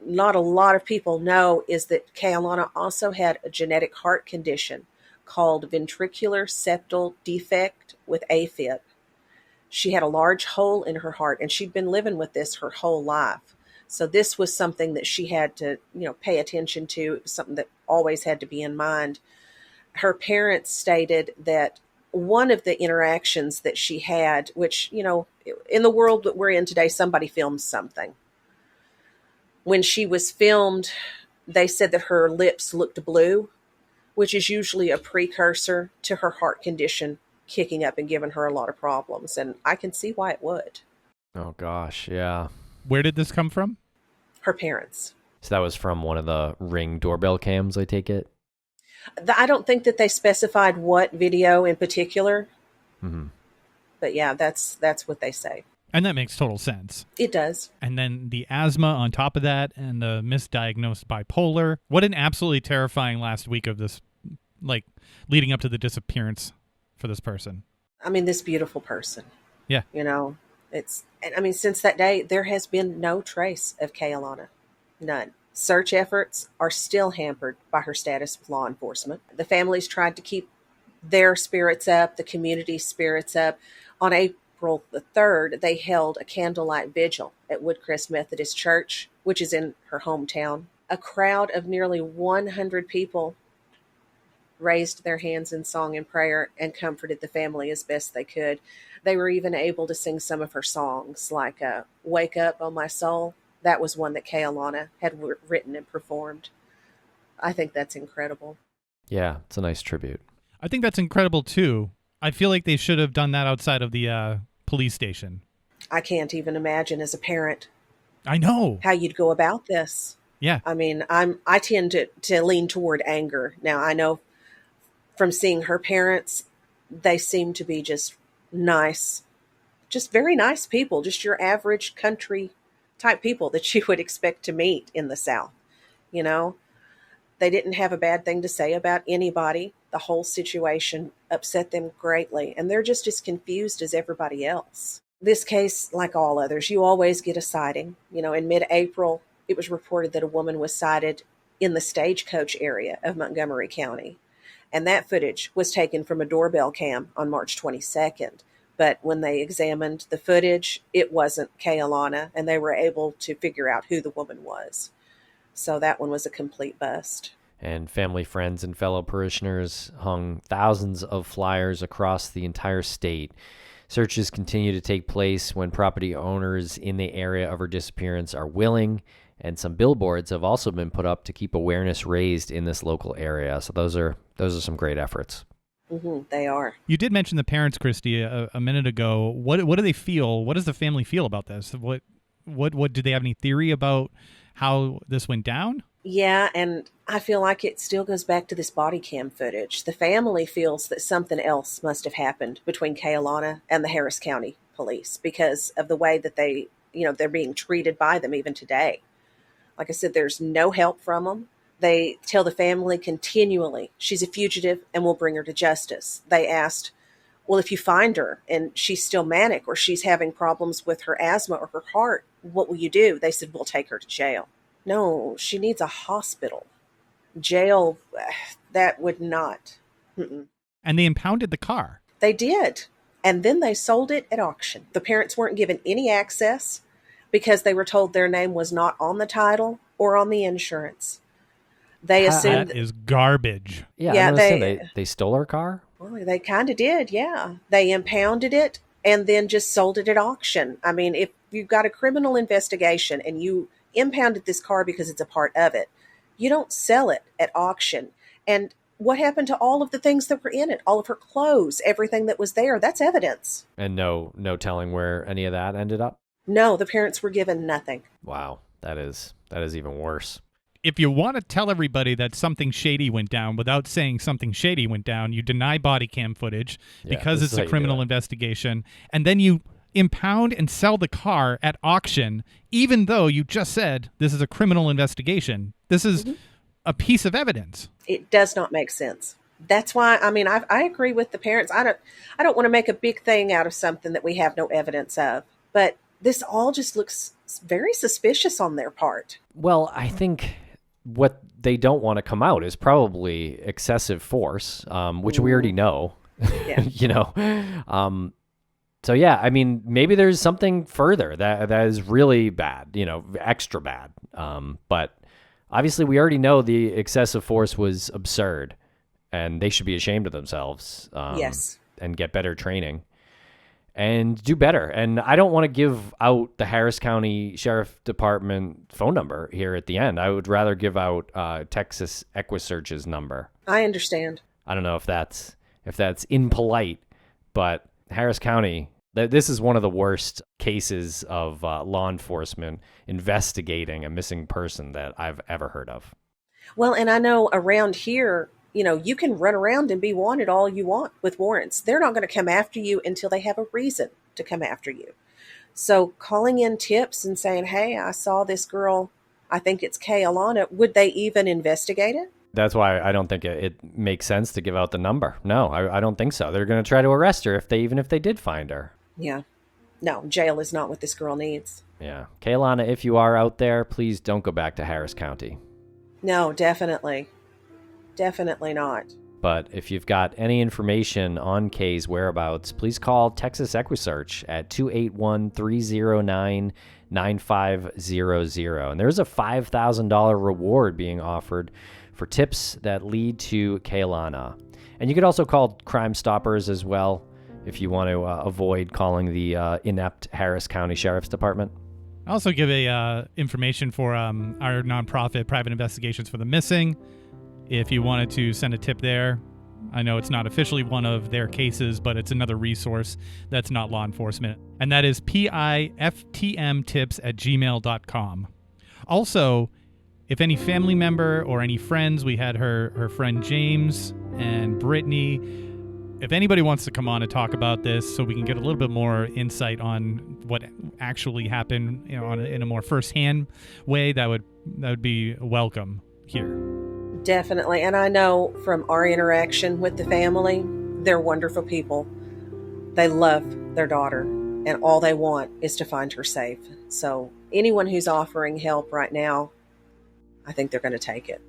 not a lot of people know is that Kay-Alana also had a genetic heart condition called ventricular septal defect with AFib. She had a large hole in her heart, and she'd been living with this her whole life. So this was something that she had to, pay attention to. It was something that always had to be in mind. Her parents stated that one of the interactions that she had, which, in the world that we're in today, somebody films something. When she was filmed, they said that her lips looked blue, which is usually a precursor to her heart condition kicking up and giving her a lot of problems. And I can see why it would. Oh, gosh, yeah. Where did this come from? Her parents. So that was from one of the Ring doorbell cams, I take it? I don't think that they specified what video in particular. Mm-hmm. But yeah, that's what they say. And that makes total sense. It does. And then the asthma on top of that and the misdiagnosed bipolar. What an absolutely terrifying last week of this, leading up to the disappearance for this person. I mean, this beautiful person. Yeah. Since that day, there has been no trace of Kay-Alana. None. Search efforts are still hampered by her status with law enforcement. The families tried to keep their spirits up, the community's spirits up. On April the 3rd, they held a candlelight vigil at Woodcrest Methodist Church, which is in her hometown. A crowd of nearly 100 people raised their hands in song and prayer and comforted the family as best they could. They were even able to sing some of her songs, like Wake Up, Oh My Soul. That was one that Kay-Alana had written and performed. I think that's incredible. Yeah, it's a nice tribute. I think that's incredible, too. I feel like they should have done that outside of the police station. I can't even imagine as a parent I know how you'd go about this. Yeah. I mean, I tend to lean toward anger. Now, I know from seeing her parents, they seem to be just nice, just very nice people, just your average country type people that you would expect to meet in the South. You know, they didn't have a bad thing to say about anybody. The whole situation upset them greatly, and they're just as confused as everybody else. This case, like all others, you always get a sighting. You know, in mid-April, it was reported that a woman was sighted in the Stagecoach area of Montgomery County. And that footage was taken from a doorbell cam on March 22nd. But when they examined the footage, it wasn't Kay-Alana, and they were able to figure out who the woman was. So that one was a complete bust. And family, friends, and fellow parishioners hung thousands of flyers across the entire state. Searches continue to take place when property owners in the area of her disappearance are willing, and some billboards have also been put up to keep awareness raised in this local area. So those are some great efforts. Mm-hmm, they are. You did mention the parents, Christy, a minute ago. What do they feel? What does the family feel about this? What did they have any theory about how this went down? Yeah, and I feel like it still goes back to this body cam footage. The family feels that something else must have happened between Kay-Alana and the Harris County police because of the way that they're being treated by them even today. Like I said, there's no help from them. They tell the family continually, she's a fugitive and we'll bring her to justice. They asked, well, if you find her and she's still manic or she's having problems with her asthma or her heart, what will you do? They said, we'll take her to jail. No, she needs a hospital. Jail, that would not. Mm-mm. And they impounded the car. They did. And then they sold it at auction. The parents weren't given any access because they were told their name was not on the title or on the insurance. They assumed that is garbage. Yeah, they stole her car? Well, they kind of did, yeah. They impounded it and then just sold it at auction. I mean, if you've got a criminal investigation and you impounded this car because it's a part of it, you don't sell it at auction. And what happened to all of the things that were in it? All of her clothes, everything that was there, that's evidence. And no telling where any of that ended up? No, the parents were given nothing. Wow, that is even worse. If you want to tell everybody that something shady went down without saying something shady went down, you deny body cam footage because it's a criminal investigation, and then you impound and sell the car at auction, even though you just said this is a criminal investigation. This is a piece of evidence. It does not make sense. That's why, I mean, I agree with the parents. I don't want to make a big thing out of something that we have no evidence of, but this all just looks very suspicious on their part. Well, I think what they don't want to come out is probably excessive force, which we already know. Yeah. So yeah, I mean, maybe there's something further that is really bad, extra bad. But obviously we already know the excessive force was absurd and they should be ashamed of themselves. Yes. And get better training and do better. And I don't want to give out the Harris County Sheriff Department phone number here at the end. I would rather give out Texas Equisearch's number. I understand. I don't know if that's impolite, but Harris County, this is one of the worst cases of law enforcement investigating a missing person that I've ever heard of. Well, and I know around here, you can run around and be wanted all you want with warrants. They're not going to come after you until they have a reason to come after you. So calling in tips and saying, hey, I saw this girl, I think it's Kay-Alana, would they even investigate it? That's why I don't think it makes sense to give out the number. No, I don't think so. They're going to try to arrest her even if they did find her. Yeah. No, jail is not what this girl needs. Yeah. Kay-Alana, if you are out there, please don't go back to Harris County. No, definitely. Definitely not. But if you've got any information on Kay's whereabouts, please call Texas Equisearch at 281-309-9500. And there's a $5,000 reward being offered for tips that lead to Kay-Alana. And you could also call Crime Stoppers as well if you want to avoid calling the inept Harris County Sheriff's Department. I also give information for our nonprofit, Private Investigations for the Missing. If you wanted to send a tip there, I know it's not officially one of their cases, but it's another resource that's not law enforcement. And that is piftmtips@gmail.com. Also, if any family member or any friends, we had her friend James and Brittany, if anybody wants to come on and talk about this so we can get a little bit more insight on what actually happened, in a more firsthand way, that would be welcome here. Definitely. And I know from our interaction with the family, they're wonderful people. They love their daughter, and all they want is to find her safe. So anyone who's offering help right now, I think they're going to take it.